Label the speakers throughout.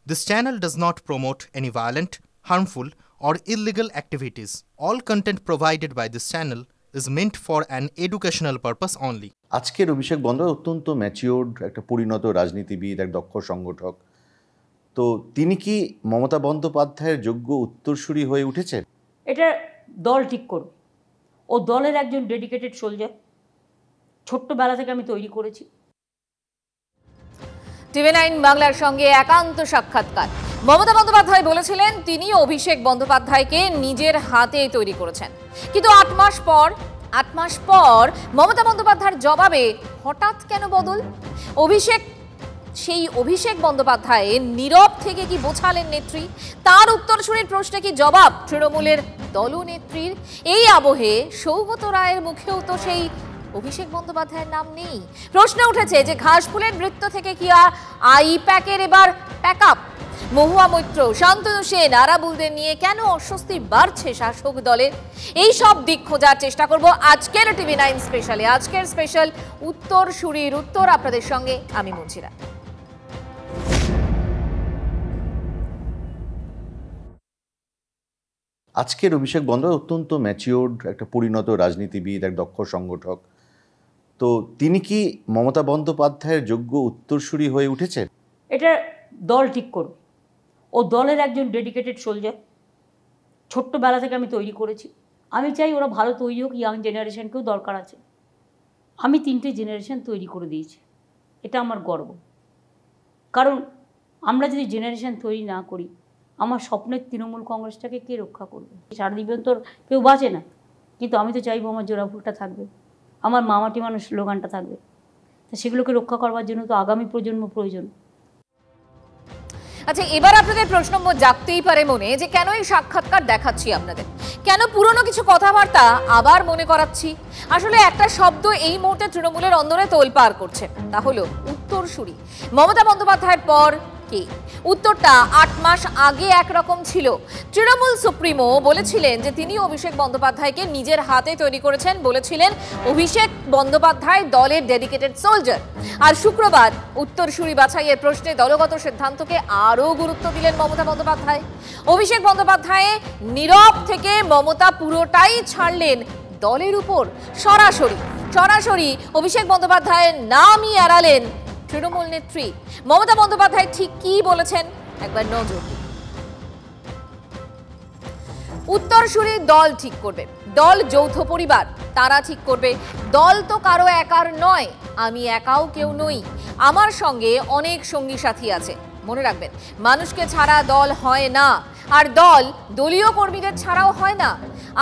Speaker 1: This channel does not promote any violent, harmful, or illegal activities. All content provided by this channel is meant for an educational purpose only.
Speaker 2: আজকের অভিষেক বন্দ্যোপাধ্যায় অত্যন্ত matured একটা পরিণত রাজনীতিবিদ, এক দক্ষ সংগঠক। তো তিনি কি মমতা বন্দ্যোপাধ্যায়ের যোগ্য উত্তরসূরি হয়ে উঠেছেন?
Speaker 3: এটা দল ঠিক করবে। ও দলের একজন ডেডিকেটেড সোলজার, ছোট্টবেলা থেকে আমি তৈরি করেছি।
Speaker 4: TV9 বাংলার সঙ্গে একান্ত সাক্ষাৎকার। মমতা বন্দ্যোপাধ্যায় বলেছিলেন তিনি অভিষেক বন্দ্যোপাধ্যায়কে নিজের হাতে তৈরি করেছেন, কিন্তু 8 মাস পর মমতা বন্দ্যোপাধ্যায়ের জবাবে হঠাৎ কেন বদল? অভিষেক বন্দ্যোপাধ্যায় নীরব থেকে কি বোঝালেন নেত্রী? তার উত্তরসূরির প্রশ্নে কি জবাব তৃণমূলের দলনেত্রীর? এই আবহে সৌগত রায়ের মুখেও তো সেই অভিষেক বন্দ্যোপাধ্যায়ের নাম নেই। প্রশ্ন উঠেছে যে ঘাসফুলের বৃত্ত থেকে কি আইপ্যাকের এবার প্যাকআপ? মহুয়া মৈত্র, শান্তনু সেন, আরাবুলদের নিয়ে কেন অস্বস্তি বাড়ছে শাসক দলের? এই সব দিক খোঁজার চেষ্টা করব আজকের TV9 স্পেশালে। আজকের স্পেশাল উত্তরসূরির উত্তর আপনাদের সঙ্গে আমি মঞ্জিরা।
Speaker 2: আজকের অভিষেক বন্দ্যোপাধ্যায় অত্যন্ত ম্যাচিওর্ড একটা পরিণত রাজনীতিবিদ, এক দক্ষ সংগঠক। তো তিনি কি মমতা বন্দ্যোপাধ্যায়ের যোগ্য উত্তরসূরি হয়ে উঠেছেন?
Speaker 3: এটা দল ঠিক করবে। ও দলের একজন ডেডিকেটেড সোলজার, ছোট্টবেলা থেকে আমি তৈরি করেছি। আমি চাই ওরা ভালো তৈরি হোক, ইয়াং জেনারেশনকেও দরকার আছে। আমি 3টে জেনারেশন তৈরি করে দিয়েছি, এটা আমার গর্ব। কারণ আমরা যদি জেনারেশন তৈরি না করি, আমার স্বপ্নের তৃণমূল কংগ্রেসটাকে কে রক্ষা করবে? সারা জীবন তো কেউ বাঁচে না, কিন্তু আমি তো চাইবো আমার জোড়া ফুলটা থাকবে, আমার মামাটি মানুষ স্লোগানটা থাকবে। তা সেগুলোকে রক্ষা করবার জন্য তো আগামী প্রজন্ম প্রয়োজন।
Speaker 4: আচ্ছা, এবার আপনাদের প্রশ্ন জাগতেই পারে মনে যে কেন এই সাক্ষাৎকার দেখাচ্ছি আপনাদের, কেন পুরনো কিছু কথাবার্তা আবার মনে করাচ্ছি? আসলে একটা শব্দ এই মুহূর্তে তৃণমূলের অন্দরে তোলপাড় করছে, তা হলো উত্তরসূরি। মমতা বন্দ্যোপাধ্যায়ের পর কে? উত্তরটা 8 মাস আগে একরকম ছিল। তৃণমূল সুপ্রিমো বলেছিলেন যে তিনি অভিষেক বন্দ্যোপাধ্যায়কে নিজের হাতে তৈরি করেছেন, বলেছিলেন অভিষেক বন্দ্যোপাধ্যায় দলের ডেডিকেটেড সোলজার। আর শুক্রবার উত্তরসূরি বাছাইয়ের প্রশ্নে দলগত সিদ্ধান্তকে আরও গুরুত্ব দিলেন মমতা বন্দ্যোপাধ্যায়। অভিষেক বন্দ্যোপাধ্যায় নীরব থেকে মমতা পুরোটাই ছাড়লেন দলের উপর। সরাসরি অভিষেক বন্দ্যোপাধ্যায়ের নামই এড়ালেন তৃণমূল নেত্রী। মমতা বন্দ্যোপাধ্যায় ঠিক কি বলেছেন একবার নজর দিন। উত্তরসূরি দল ঠিক করবে, দল যৌথ পরিবার, তারা ঠিক করবে। দল তো কারো একার নয়, আমি একাও কেউ নই, আমার সঙ্গে অনেক সঙ্গী সাথী আছে। মনে রাখবেন, মানুষকে ছাড়া দল হয় না, আর দল দলীয় কর্মীদের ছাড়াও হয় না।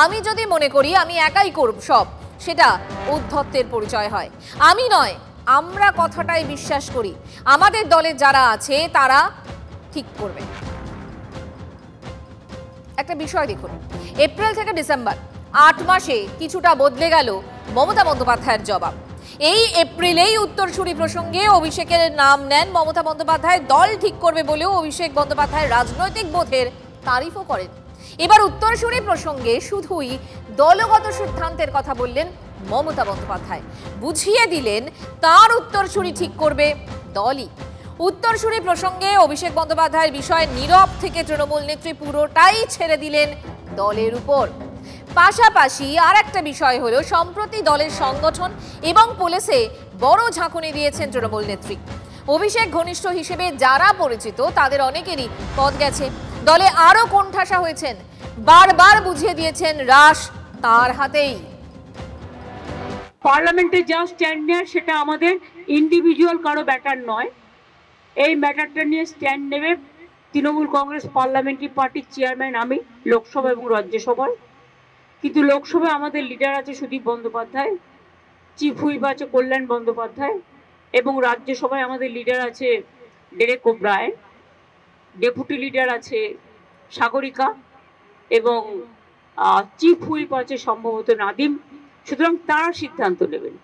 Speaker 4: আমি যদি মনে করি আমি একাই করব সব, সেটা ঔদ্ধত্যের পরিচয় হয়। আমি নয়, আমরা কথাটাই বিশ্বাস করি। আমাদের দলের যারা আছে তারা ঠিক করবে। একটা বিষয় দেখুন, এপ্রিল থেকে ডিসেম্বর 8 মাসে কিছুটা বদলে গেল মমতা বন্দ্যোপাধ্যায়ের জবাব। এই এপ্রিলেই উত্তরসূরি প্রসঙ্গে অভিষেকের নাম নেন মমতা বন্দ্যোপাধ্যায়। দল ঠিক করবে বলেও অভিষেক বন্দ্যোপাধ্যায় রাজনৈতিক বোধের তারিফও করেন। এবার উত্তরসূরি প্রসঙ্গে শুধুই দলগত সিদ্ধান্তের কথা বললেন মমতা বন্দ্যোপাধ্যায়, বুঝিয়ে দিলেন তার উত্তরসূরি ঠিক করবে দলই। উত্তরসূরি প্রসঙ্গে অভিষেক বন্দ্যোপাধ্যায়ের বিষয়ে নীরব থেকে তৃণমূল নেত্রী পুরোটাই ছেড়ে দিলেন দলের উপর। পাশাপাশি আর একটা বিষয় হলো, সম্প্রতি দলের সংগঠন এবং পুলিশে বড় ঝাঁকুনি দিয়েছেন তৃণমূল নেত্রী। অভিষেক ঘনিষ্ঠ হিসেবে যারা পরিচিত তাদের অনেকেরই পদ গেছে, দলে আরো কোণঠাসা হয়েছেন। বারবার বুঝিয়ে দিয়েছেন রাশ তার হাতেই।
Speaker 3: পার্লামেন্টে যা স্ট্যান্ড নেয় সেটা আমাদের ইন্ডিভিজুয়াল কারো ব্যাটার নয়। এই ম্যাটারটা নিয়ে স্ট্যান্ড নেবে তৃণমূল কংগ্রেস পার্লামেন্টারি পার্টির চেয়ারম্যান আমি, লোকসভা এবং রাজ্যসভায়। কিন্তু লোকসভায় আমাদের লিডার আছে সুদীপ বন্দ্যোপাধ্যায়, চিফ হুইপ আছে কল্যাণ বন্দ্যোপাধ্যায়, এবং রাজ্যসভায় আমাদের লিডার আছে ডেরেক ওব্রায়েন, ডেপুটি লিডার আছে সাগরিকা, এবং চিফ হুইপ আছে সম্ভবত নাদিম। সুতরাং তারা সিদ্ধান্ত নেবেন।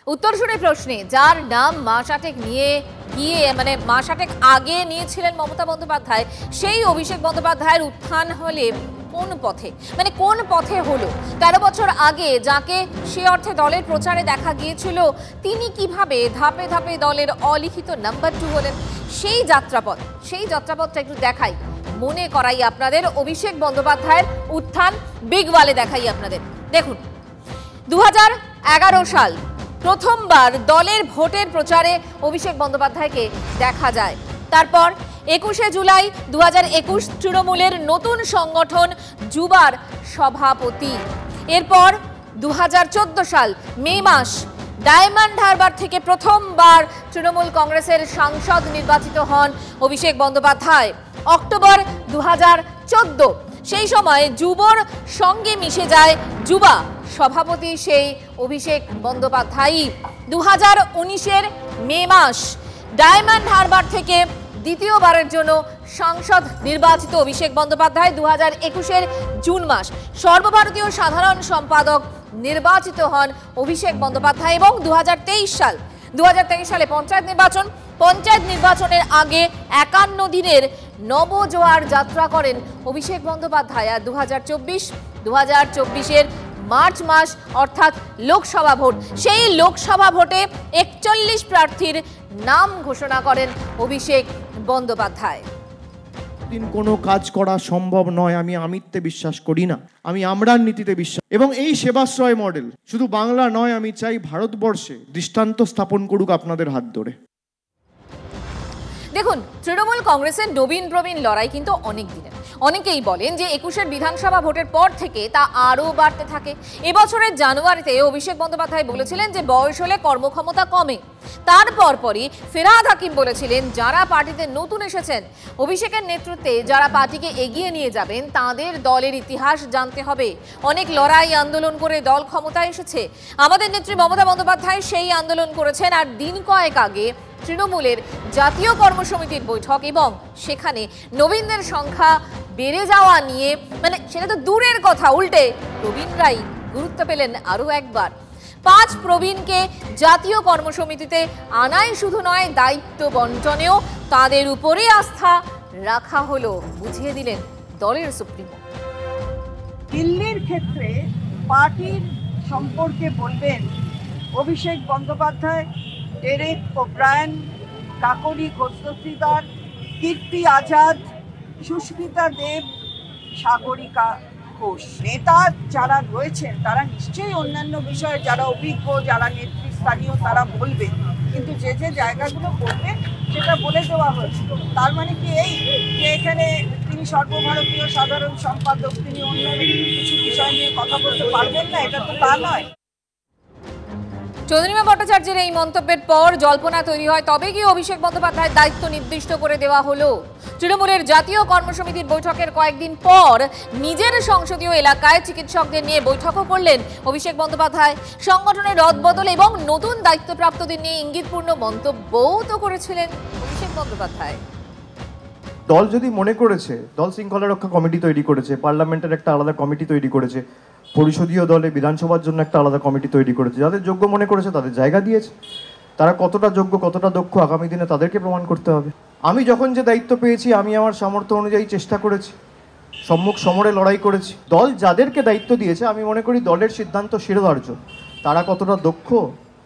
Speaker 4: উত্তরসূরি প্রশ্নে যার নাম মাস আটেক আগে নিয়েছিলেন মমতা বন্দ্যোপাধ্যায়, সেই অভিষেক বন্দ্যোপাধ্যায়ের উত্থান হলে কোন পথে, মানে কোন পথে হলো? 13 বছর আগে যাকে সে অর্থে দলের প্রচারে দেখা গিয়েছিল, তিনি কিভাবে ধাপে ধাপে দলের অলিখিত নাম্বার 2 হলেন? সেই যাত্রাপথটা একটু দেখাই, মনে করাই আপনাদের। অভিষেক বন্দ্যোপাধ্যায়ের উত্থান বিগ ওয়ালে দেখাই আপনাদের। দেখুন, 2011 সাল প্রথমবার দলের ভোটের প্রচারে অভিষেক বন্দ্যোপাধ্যায়কে দেখা যায়। তারপর 21শে জুলাই 2021 তৃণমূলের নতুন সংগঠন যুবার সভাপতি। এরপর 2014 সাল মে মাস ডায়মন্ড হারবার থেকে প্রথমবার তৃণমূল কংগ্রেসের সাংসদ নির্বাচিত হন অভিষেক বন্দ্যোপাধ্যায়। অক্টোবর 2014 সেই সময় যুবর সঙ্গে মিশে যায় যুবা সভাপতি সেই অভিষেক বন্দ্যোপাধ্যায়। 2019-এর মে মাস ডায়মন্ড হারবার থেকে দ্বিতীয়বারের জন্য সাংসদ নির্বাচিত অভিষেক বন্দ্যোপাধ্যায়। 2021-এর জুন মাস সর্বভারতীয় সাধারণ সম্পাদক নির্বাচিত হন অভিষেক বন্দ্যোপাধ্যায়। এবং 2023 সালে পঞ্চায়েত নির্বাচনের আগে 51 দিনের নবজোয়ার যাত্রা করেন অভিষেক বন্দ্যোপাধ্যায়। আর 2024-এর মার্চ মাস অর্থাৎ লোকসভা ভোট, সেই লোকসভা ভোটে 41 প্রার্থীর নাম ঘোষণা করেন অভিষেক বন্দ্যোপাধ্যায়।
Speaker 5: দিন কোনো কাজ করা সম্ভব নয়, আমি আমিত্বে বিশ্বাস করি না, আমি আমরার নীতিতে বিশ্বাস। এবং এই সেবাশ্রয় মডেল শুধু বাংলা নয়, আমি চাই ভারতবর্ষে দৃষ্টান্ত স্থাপন করুক আপনাদের হাত ধরে।
Speaker 4: দেখুন, তৃণমূল কংগ্রেসের নবীন প্রবীণ লড়াই কিন্তু অনেক দিনের। অনেকেই বলেন যে 21-এর বিধানসভা ভোটের পর থেকে তা আরও বাড়তে থাকে। এবছরের জানুয়ারিতে অভিষেক বন্দ্যোপাধ্যায় বলেছিলেন যে বয়স হলে কর্মক্ষমতা কমে। তারপর পরই ফেরাদ হাকিম বলেছিলেন যারা পার্টিতে নতুন এসেছেন, অভিষেকের নেতৃত্বে যারা পার্টিকে এগিয়ে নিয়ে যাবেন, তাদের দলের ইতিহাস জানতে হবে। অনেক লড়াই আন্দোলন করে দল ক্ষমতায় এসেছে। আমাদের নেত্রী মমতা বন্দ্যোপাধ্যায় সেই আন্দোলন করেছেন। আর দিন কয়েক আগে তৃণমূলের জাতীয় কর্মসমিতির বৈঠক, এবং সেখানে নবীনদের সংখ্যা বেড়ে যাওয়া নিয়ে, মানে সেটা তো দূরের কথা, উল্টে প্রবীণরাই গুরুত্ব পেলেন আরও একবার। 5 প্রবীণকে জাতীয় কর্মসমিতিতে আনাই শুধু নয়, দায়িত্ব বন্টনেও তাদের উপরে আস্থা রাখা হলো, বুঝিয়ে দিলেন দলের সুপ্রিমো।
Speaker 6: দিল্লির ক্ষেত্রে পার্টির সম্পর্কে বলবেন অভিষেক বন্দ্যোপাধ্যায়, ডেরেক ওব্রায়ান, কাকলি ঘোষদস্তিদার, কীর্তি আজাদ, সুস্মিতা দেব, সাগরিকা ঘোষ। নেতা যারা রয়েছেন তারা নিশ্চয়ই অন্যান্য বিষয়ে যারা অভিজ্ঞ, যারা নেতৃস্থানীয়, তারা বলবেন, কিন্তু যে যে জায়গাগুলো বলবেন সেটা বলে দেওয়া হয়েছিল। তার মানে কি এই যে এখানে তিনি সর্বভারতীয় সাধারণ সম্পাদক, তিনি অন্য কিছু বিষয় নিয়ে কথা বলতে পারবেন না? এটা তো তা নয়।
Speaker 4: চন্দ্রিমা ভট্টাচার্যের এই মন্তব্যের পর জল্পনা তৈরি হয়, তবে কি অভিষেক বন্দ্যোপাধ্যায়ের দায়িত্ব নির্দিষ্ট করে দেওয়া হলো? তৃণমূলের জাতীয় কর্মসমিতির বৈঠকের কয়েকদিন পর নিজের সংসদীয় এলাকায় চিকিৎসকদের নিয়ে বৈঠকও করলেন অভিষেক বন্দ্যোপাধ্যায়। সংগঠনের রদবদল এবং নতুন দায়িত্বপ্রাপ্তদের নিয়ে ইঙ্গিতপূর্ণ মন্তব্যও তো করেছিলেন অভিষেক বন্দ্যোপাধ্যায়।
Speaker 5: দল যদি মনে করেছে, দল শৃঙ্খলা রক্ষা কমিটি তৈরি করেছে, পার্লামেন্টের একটা আলাদা কমিটি তৈরি করেছে, পরিষদীয় দলে বিধানসভার জন্য একটা আলাদা কমিটি তৈরি করেছে, যাদের যোগ্য মনে করেছে তাদের জায়গা দিয়েছে। তারা কতটা যোগ্য, কতটা দক্ষ আগামী দিনে তাদেরকে প্রমাণ করতে হবে। আমি যখন যে দায়িত্ব পেয়েছি আমি আমার সামর্থ্য অনুযায়ী চেষ্টা করেছি, সম্মুখ সমরে লড়াই করেছি। দল যাদেরকে দায়িত্ব দিয়েছে আমি মনে করি দলের সিদ্ধান্ত শিরোধার্য। তারা কতটা দক্ষ,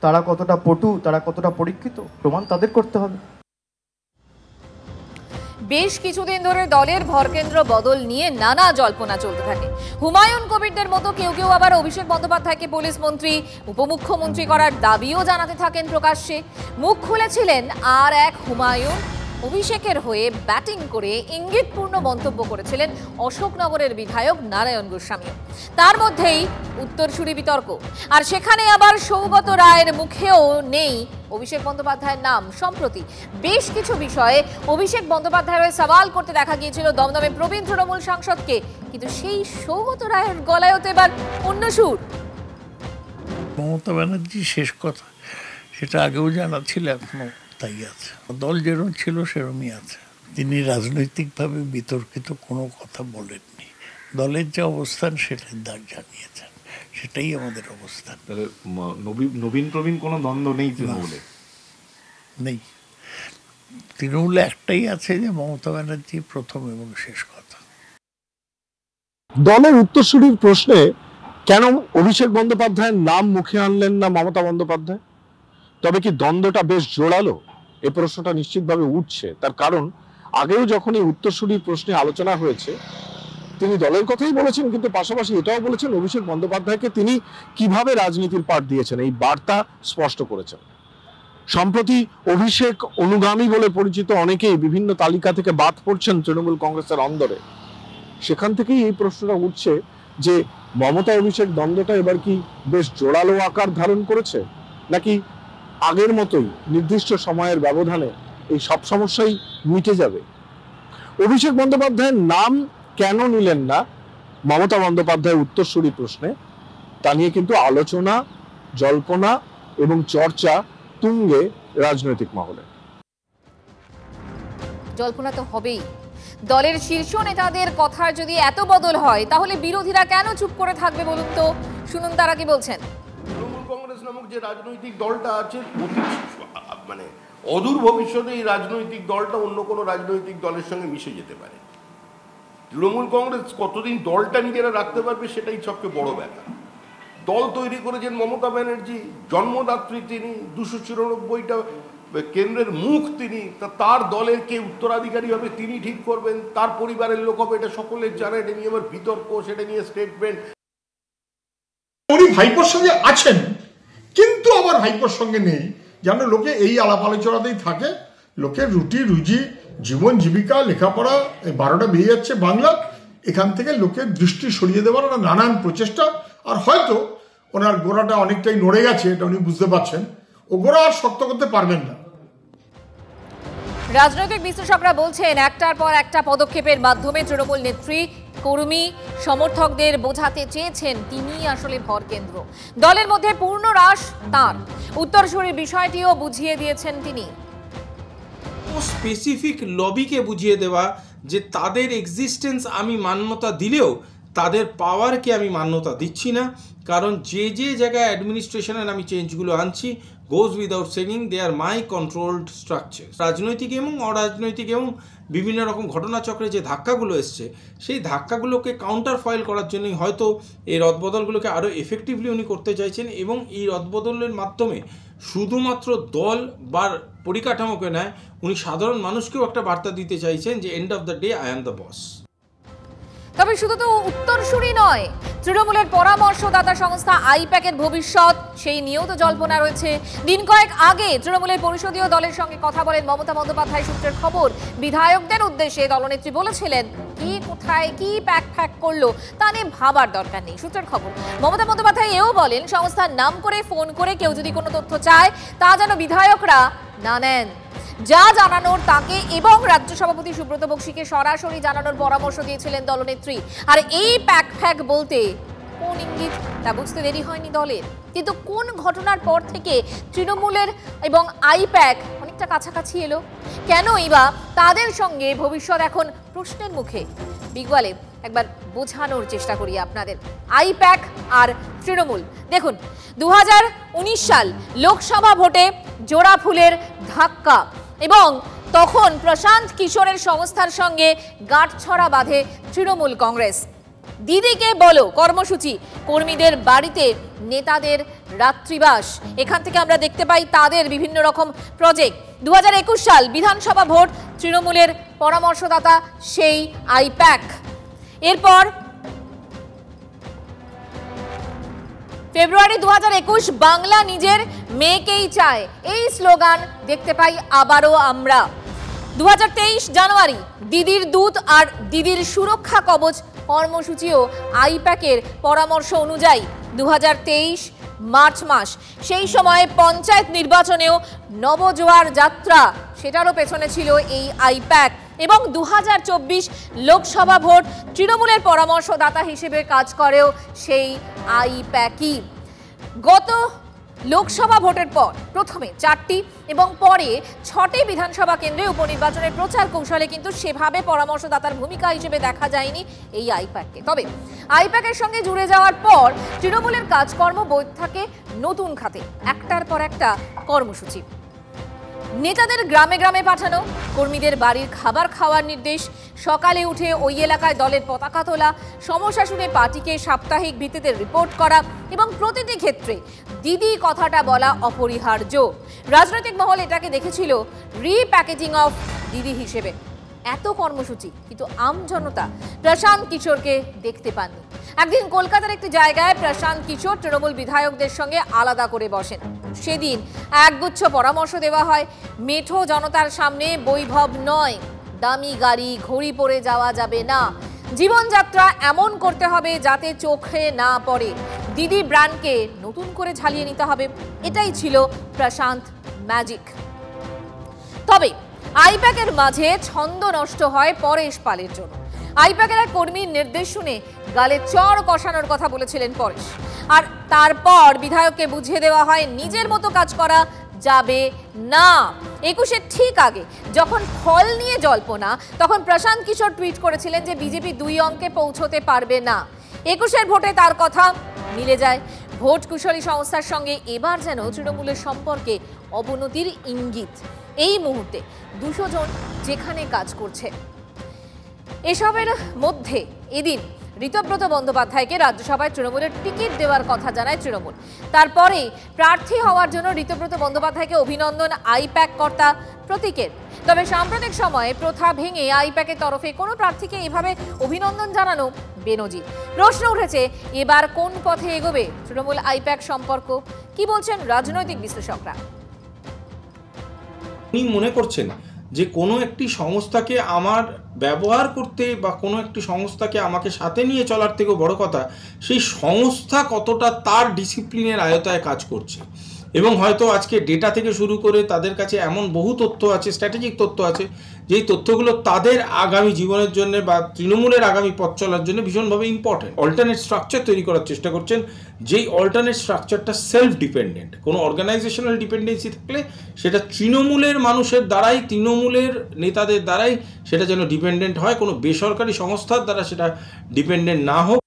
Speaker 5: তারা কতটা পটু, তারা কতটা পরীক্ষিত, প্রমাণ তাদের করতে হবে।
Speaker 4: বেশ কিছুদিন ধরে দলের ভরকেন্দ্র বদল নিয়ে নানা জল্পনা চলতে থাকে। হুমায়ুন কবিরদের মতো কেউ কেউ আবার অভিষেক বন্দ্যোপাধ্যায়কে পুলিশ মন্ত্রী, উপমুখ্যমন্ত্রী করার দাবিও জানাতে থাকেন প্রকাশ্যে। মুখ খুলেছিলেন আর এক হুমায়ুন, অভিষেকের হয়ে ব্যাটিং করে ইঙ্গিতপূর্ণ মন্তব্য করেছিলেন অশোকনগরের বিধায়ক নারায়ণ গোস্বামী। তার মধ্যেই উত্তরসূরি বিতর্ক, আর সেখানে আবার সৌগত রায়ের মুখেও নেই অভিষেক বন্দ্যোপাধ্যায়ের নাম। সম্প্রতি বেশ কিছু বিষয়ে অভিষেক বন্দ্যোপাধ্যায়ের সওয়াল করতে দেখা গিয়েছিল দমদমে প্রবীণ তৃণমূল সাংসদকে, কিন্তু সেই সৌগত রায়ের গলায়ও তো এবার অন্য সুর।
Speaker 7: মমতা ব্যানার্জি শেষ কথা, সেটা আগেও জানা ছিল, এখনো তাই আছে। দল যেরকম ছিল সেরকমই আছে। তিনি রাজনৈতিকভাবে বিতর্কিত কোনো কথা বলেননি। দলের যে অবস্থান সেটা জানিয়েছেন, সেটাই আমাদের অবস্থান।
Speaker 8: নবীন প্রবীণ কোনো দ্বন্দ্ব নেই তৃণমূলে?
Speaker 7: নেই। তৃণমূলে একটাই আছে যে মমতা ব্যানার্জি প্রথম এবং শেষ কথা।
Speaker 9: দলের উত্তরসূরির প্রশ্নে কেন অভিষেক বন্দ্যোপাধ্যায়ের নাম মুখে আনলেন না মমতা বন্দ্যোপাধ্যায়? তবে কি দ্বন্দ্বটা বেশ জোরালো? এই প্রশ্নটা নিশ্চিতভাবে উঠছে। তার কারণ আগেও যখন এই উত্তরসূরির প্রশ্নে আলোচনা হয়েছে তিনি দলের কথাই বলেছেন, কিন্তু পাশাপাশি এটাও বলেছেন অভিষেক বন্দ্যোপাধ্যায়কে তিনি কিভাবে রাজনীতির পাঠ দিয়েছেন, এই বার্তা স্পষ্ট করেছেন। সম্প্রতি অভিষেক অনুগামী বলে পরিচিত অনেকেই বিভিন্ন তালিকা থেকে বাদ পড়ছেন তৃণমূল কংগ্রেসের অন্দরে। সেখান থেকেই এই প্রশ্নটা উঠছে যে মমতা অভিষেক দ্বন্দ্বটা এবার কি বেশ জোরালো আকার ধারণ করেছে, নাকি আগের মতোই নির্দিষ্ট সময়ের ব্যবধানে এই সব সমস্যাই মিটে যাবে? অভিষেক বন্দ্যোপাধ্যায়ের নাম কেন নিলেন না মমতা বন্দ্যোপাধ্যায়ের উত্তরসূরি প্রশ্নে, তা নিয়ে কিন্তু আলোচনা, জল্পনা এবং চর্চা তুঙ্গে রাজনৈতিক মহলে।
Speaker 4: জল্পনা তো হবেই। দলের শীর্ষ নেতাদের কথার যদি এত বদল হয় তাহলে বিরোধীরা কেন চুপ করে থাকবে বলুন তো? শুনুন তারা কি বলছেন।
Speaker 10: তৃণমূল কংগ্রেস নামক যে রাজনৈতিক দলটা আছে, মানে অদূর ভবিষ্যতে এই রাজনৈতিক দলটা অন্য কোনো রাজনৈতিক দলের সঙ্গে মিশে যেতে পারে। তৃণমূল কংগ্রেস কতদিন দলটা নিজেরা রাখতে পারবে সেটাই সবচেয়ে বড় ব্যাপার। দল তৈরি করেছেন মমতা ব্যানার্জি, জন্মদাত্রী তিনি, 294টা কেন্দ্রের মুখ তিনি, তার দলের কে উত্তরাধিকারী হবে তিনি ঠিক করবেন, তার পরিবারের লোক হবে, এটা সকলের জানে। এটা নিয়ে আবার বিতর্ক, সেটা নিয়ে স্টেটমেন্ট।
Speaker 11: উনি ভাইপোর সঙ্গে আছেন কিন্তু আবার ভাইপোর সঙ্গে নেই, যেন লোকে এই আলাপ আলোচনাতেই থাকে। লোকের রুটি রুজি, জীবন জীবিকা, লেখাপড়া, 12টা বেরিয়ে যাচ্ছে বাংলা, এখান থেকে লোকের দৃষ্টি সরিয়ে দেওয়ার নানান প্রচেষ্টা। আর হয়তো ওনার গোড়াটা অনেকটাই নড়ে গেছে, এটা উনি বুঝতে পারছেন, ও গোড়া আর শক্ত করতে পারবেন না।
Speaker 4: রাজনৈতিক বিশ্লেষকরা বলছেন একটার পর একটা পদক্ষেপের মাধ্যমে তৃণমূল নেত্রী কর্মী সমর্থকদের বোঝাতে চেয়েছেন তিনি আসলে ভর কেন্দ্র। দলের মধ্যে পূর্ণ হ্রাস তাঁর। উত্তরসূরির বিষয়টিও বুঝিয়ে দিয়েছেন তিনি।
Speaker 12: স্পেসিফিক লবিকে বুঝিয়ে দেওয়া যে তাদের এক্সিস্টেন্স আমি মান্যতা দিলেও তাদের পাওয়ারকে আমি মান্যতা দিচ্ছি না, কারণ যে যে জায়গায় অ্যাডমিনিস্ট্রেশনের আমি চেঞ্জগুলো আনছি গোজ উইদাউট সেইং দে আর মাই কন্ট্রোলড স্ট্রাকচার। রাজনৈতিক এবং অরাজনৈতিক এবং বিভিন্ন রকম ঘটনাচক্রে যে ধাক্কাগুলো এসছে সেই ধাক্কাগুলোকে কাউন্টার ফয়েল করার জন্যই হয়তো এই রদবদলগুলোকে আরও এফেক্টিভলি উনি করতে চাইছেন, এবং এই রদবদলের মাধ্যমে শুধুমাত্র দল বা পরিকাঠামোকে নয়, উনি সাধারণ মানুষকেও একটা বার্তা দিতে চাইছেন যে end of the day I am the boss.
Speaker 4: তবে শুধু তো উত্তরসূরি নয়, তৃণমূলের পরামর্শদাতা সংস্থা আইপ্যাকের ভবিষ্যৎ সেই নিয়েও তো জল্পনা রয়েছে। দিন কয়েক আগে তৃণমূলের পরিষদীয় দলের সঙ্গে কথা বলেন মমতা বন্দ্যোপাধ্যায়। সূত্রের খবর, বিধায়কদের উদ্দেশ্যে দলনেত্রী বলেছিলেন কি কোথায় কি প্যাক করলো তা নিয়ে ভাবার দরকার নেই। সূত্রের খবর, মমতা বন্দ্যোপাধ্যায় এও বলেন সংস্থার নাম করে ফোন করে কেউ যদি কোনো তথ্য চায় তা যেন বিধায়করা না নেন। যা জানানোর তাকে এবং রাজ্য সভাপতি সুব্রত বক্সিকে সরাসরি জানানোর পরামর্শ দিয়েছিলেন দলনেত্রী। আর এই প্যাক বলতে কোন ইঙ্গিত তা বুঝতে দেরি হয়নি দলের। কিন্তু কোন ঘটনার পর থেকে তৃণমূলের এবং আইপ্যাক অনেকটা কাছাকাছি এলো? কেনই বা তাদের সঙ্গে ভবিষ্যৎ এখন প্রশ্নের মুখে? বিগওয়ালে একবার বোঝানোর চেষ্টা করি আপনাদের আইপ্যাক আর তৃণমূল। দেখুন, 2019 সাল লোকসভা ভোটে জোড়া ফুলের ধাক্কা, এবং তখন প্রশান্ত কিশোরের সংস্থার সঙ্গে গাঁটছড়া বাঁধে তৃণমূল কংগ্রেস। দিদিকে বলো কর্মসূচি, কর্মীদের বাড়িতে নেতাদের রাত্রিবাস, এখান থেকে আমরা দেখতে পাই তাদের বিভিন্ন রকম প্রজেক্ট। 2021 সাল বিধানসভা ভোট, তৃণমূলের পরামর্শদাতা সেই আইপ্যাক। এরপর ফেব্রুয়ারি 2021 বাংলা নিজের মেয়েকেই চায়, এই স্লোগান দেখতে পাই আবারও আমরা। 2023 জানুয়ারি দিদির দূত আর দিদির সুরক্ষা কবচ কর্মসূচিও আইপ্যাকের পরামর্শ অনুযায়ী। 2023 মার্চ মাস, সেই সময় পঞ্চায়েত নির্বাচনেও নবজোয়ার যাত্রা, সেটারও পেছনে ছিল এই আইপ্যাক। এবং 2024 লোকসভা ভোট, তৃণমূলের পরামর্শদাতা হিসেবে কাজ করেও সেই আইপ্যাকই। গত লোকসভা ভোটের পর প্রথমে 4টি এবং পরে 6টি বিধানসভা কেন্দ্রে উপনির্বাচনের প্রচার কৌশলে কিন্তু সেভাবে পরামর্শদাতার ভূমিকা হিসেবে দেখা যায়নি এই আইপ্যাককে। তবে আইপ্যাকের সঙ্গে জুড়ে যাওয়ার পর তৃণমূলের কাজকর্ম বইতে থাকে নতুন খাতে, একটার পর একটা কর্মসূচি। নেতাদের গ্রামে গ্রামে পাঠানো, কর্মীদের বাড়ির খাবার খাওয়ার নির্দেশ, সকালে উঠে ওই এলাকায় দলের পতাকা তোলা, সমস্যা শুনে পার্টিকে সাপ্তাহিক ভিত্তিতে রিপোর্ট করা এবং প্রতিটি ক্ষেত্রে দিদি কথাটা বলা অপরিহার্য। রাজনৈতিক মহল এটাকে দেখেছিল রিপ্যাকেজিং অফ দিদি হিসেবে। এত কর্মসূচি, কিন্তু আমজনতা প্রশান্ত কিশোরকে দেখতে পাননি। একদিন কলকাতার একটি জায়গায় প্রশান্ত কিশোর তৃণমূল বিধায়কদের সঙ্গে আলাদা করে বসেন। সেদিন একগুচ্ছ পরামর্শ দেওয়া হয়। মেঠো জনতার সামনে বৈভব নয়, দামি গাড়ি ঘড়ি পরে যাওয়া যাবে না, জীবনযাত্রা এমন করতে হবে যাতে চোখে না পড়ে, দিদি ব্র্যান্ডকে নতুন করে ঝালিয়ে নিতে হবে। এটাই ছিল প্রশান্ত ম্যাজিক। তবে আইপ্যাকের মাঝে ছন্দ নষ্ট হয় পরেশ পালের জন্য। আইপ্যাকের এক কর্মীর নির্দেশ শুনে গালে চড় কষানোর কথা বলেছিলেন পরেশ, আর তারপর বিধায়ককে বুঝিয়ে দেওয়া হয় নিজের মতো কাজ করা যাবে না। 21-এর ঠিক আগে যখন ফল নিয়ে জল্পনা, তখন প্রশান্ত কিশোর টুইট করেছিলেন যে বিজেপি 2 অঙ্কে পৌঁছতে পারবে না। 21-এর ভোটে তার কথা মিলে যায়। ভোট কুশলী সংস্থার সঙ্গে এবার যেন তৃণমূলের সম্পর্কে অবনতির ইঙ্গিত। এই মুহূর্তে 200 জন যেখানে কাজ করছে। এসবের মধ্যে এদিন ঋতব্রত বন্দ্যোপাধ্যায়কে রাজ্যসভায় তৃণমূলের টিকিট দেওয়ার কথা জানায় তৃণমূল। তারপরে প্রার্থী হওয়ার জন্য ঋতব্রত বন্দ্যোপাধ্যায়কে অভিনন্দন আইপ্যাক কর্তা প্রতীকের। তবে সাম্প্রতিক সময়ে প্রথা ভেঙে আইপ্যাকের তরফে কোনো প্রার্থীকে এভাবে অভিনন্দন জানানো বেনজির। প্রশ্ন উঠেছে, এবার কোন পথে এগোবে তৃণমূল আইপ্যাক সম্পর্ক? কি বলছেন রাজনৈতিক বিশ্লেষকরা?
Speaker 12: উনি মনে করছেন যে কোনো একটি সংস্থাকে আমার ব্যবহার করতে বা কোনো একটি সংস্থাকে আমাকে সাথে নিয়ে চলার থেকেও বড় কথা সেই সংস্থা কতটা তার ডিসিপ্লিনের আয়তায় কাজ করছে। এবং হয়তো আজকে ডেটা থেকে শুরু করে তাদের কাছে এমন বহু তথ্য আছে, স্ট্র্যাটেজিক তথ্য আছে, যেই তথ্যগুলো তাদের আগামী জীবনের জন্য বা তৃণমূলের আগামী পথ চলার জন্য ভীষণভাবে ইম্পর্টেন্ট। অল্টারনেট স্ট্রাকচার তৈরি করার চেষ্টা করছেন, যেই অল্টারনেট স্ট্রাকচারটা সেলফ ডিপেন্ডেন্ট। কোনো অর্গানাইজেশনাল ডিপেন্ডেন্সি থাকলে সেটা তৃণমূলের মানুষের দ্বারাই, তৃণমূলের নেতাদের দ্বারাই সেটা যেন ডিপেন্ডেন্ট হয়, কোনো বেসরকারি সংস্থার দ্বারা সেটা ডিপেন্ডেন্ট না হোক।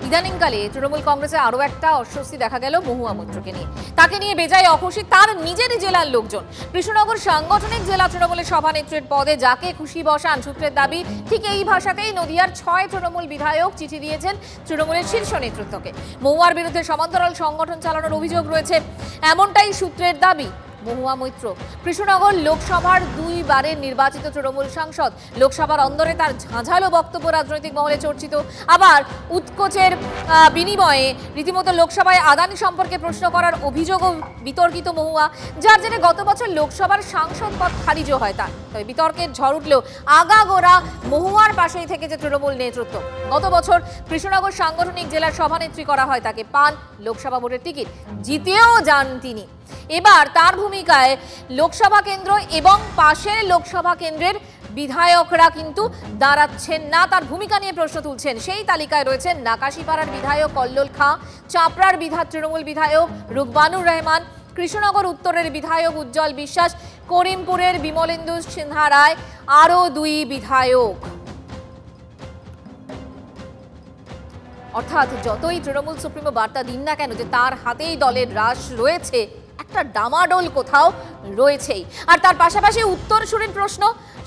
Speaker 4: ইদানিংকালে তৃণমূল কংগ্রেসে আরও একটা অস্বস্তি দেখা গেল মহুয়া মৈত্রকে নিয়ে। তাকে নিয়ে বেজায় অখুশি তার নিজেরই জেলার লোকজন। কৃষ্ণনগর সাংগঠনিক জেলা তৃণমূলের সভানেত্রীর পদে যাকে খুশি বসান, সূত্রের দাবি ঠিক এই ভাষাতেই নদিয়ার 6 তৃণমূল বিধায়ক চিঠি দিয়েছেন তৃণমূলের শীর্ষ নেতৃত্বকে। মহুয়ার বিরুদ্ধে সমান্তরাল সংগঠন চালানোর অভিযোগ রয়েছে, এমনটাই সূত্রের দাবি। মহুয়া মৈত্র কৃষ্ণনগর লোকসভার 2 বারের নির্বাচিত তৃণমূল সাংসদ। লোকসভার অন্দরে তার ঝাঁঝালো বক্তব্য রাজনৈতিক মহলে চর্চিত। আবার উৎকোচের বিনিময়ে রীতিমতো লোকসভায় আদানি সম্পর্কে প্রশ্ন করার অভিযোগও বিতর্কিত মহুয়া, যার জেরে গত বছর লোকসভার সাংসদ পদ খারিজও হয় তার। তবে বিতর্কের ঝড় উঠলেও আগাগোড়া মহুয়ার পাশেই থেকেছে তৃণমূল নেতৃত্ব। গত বছর কৃষ্ণনগর সাংগঠনিক জেলার সভানেত্রী করা হয় তাকে, পান লোকসভা ভোটের টিকিট, জিতেও যান তিনি। এবার তার ভূমিকায় লোকসভা কেন্দ্র এবং পাশের লোকসভা কেন্দ্রের বিধায়করা কিন্তু দাঁড়াচ্ছেন না, তার ভূমিকা নিয়ে প্রশ্ন তুলছেন। সেই তালিকায় রয়েছেন নাকাশিপাড়ার বিধায়ক কল্লোল খাঁ, চাপড়ার তৃণমূল বিধায়ক রুকবানুর রহমান, কৃষ্ণনগর উত্তরের বিধায়ক উজ্জ্বল বিশ্বাস, করিমপুরের বিমলেন্দু সিনহা রায়, আরও 2 বিধায়ক। অর্থাৎ যতই তৃণমূল সুপ্রিমো বার্তা দিন না কেন যে তার হাতেই দলের রাশ রয়েছে, একটা ডামাডোল কোথাও রয়েছেই। আর তার পাশাপাশি উত্তরসূরির প্রশ্ন,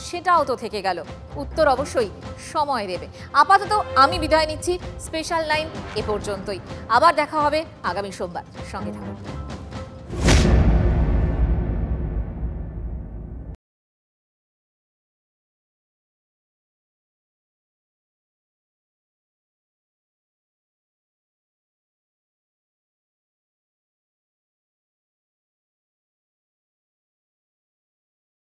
Speaker 4: সেটাও তো থেকে গেল। উত্তর অবশ্যই সময় দেবে। আপাতত আমি বিদায় নিচ্ছি। স্পেশাল 9 এ পর্যন্তই। আবার দেখা হবে আগামী সোমবার। সঙ্গে থাকুন।